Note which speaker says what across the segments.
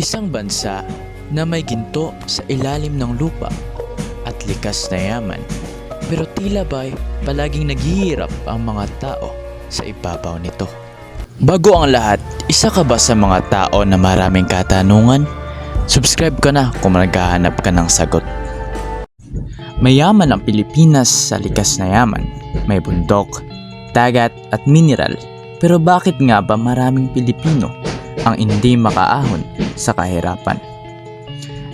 Speaker 1: Isang bansa na may ginto sa ilalim ng lupa at likas na yaman, pero tila ba'y palaging naghihirap ang mga tao sa ibabaw nito. Bago ang lahat, isa ka ba sa mga tao na maraming katanungan? Subscribe ka na kung naghahanap ka ng sagot. Mayaman ang Pilipinas sa likas na yaman. May bundok, dagat at mineral. Pero bakit nga ba maraming Pilipino ang hindi makaahon sa kahirapan?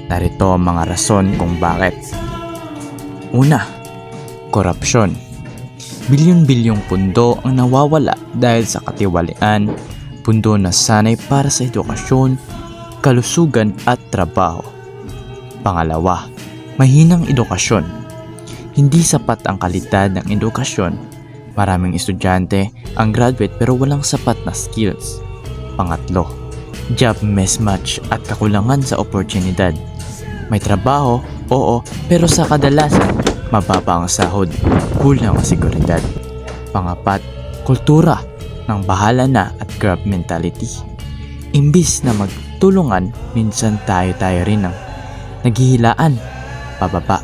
Speaker 1: Narito ang mga rason kung bakit. Una, korupsyon. Bilyon-bilyong pundo ang nawawala dahil sa katiwalian, pundo na sanay para sa edukasyon, kalusugan at trabaho. Pangalawa, mahinang edukasyon. Hindi sapat ang kalidad ng edukasyon. Maraming estudyante ang graduate pero walang sapat na skills. Pangatlo, job mismatch at kakulangan sa oportunidad. May trabaho, oo, pero sa kadalasan, mababa ang sahod, kulang ang seguridad. Pangapat, kultura ng bahala na at grab mentality. Imbis na magtulungan, minsan tayo rin ang naghihilaan pababa.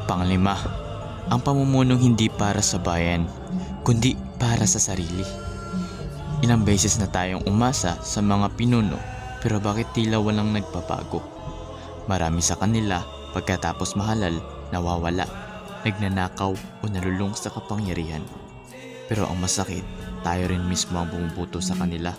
Speaker 1: Panglima, ang pamumuno hindi para sa bayan, kundi para sa sarili. Ilang beses na tayong umasa sa mga pinuno, pero bakit tila walang nagpapago? Marami sa kanila pagkatapos mahalal, nawawala, nagnanakaw o nalulung sa kapangyarihan. Pero ang masakit, tayo rin mismo ang bumubuto sa kanila.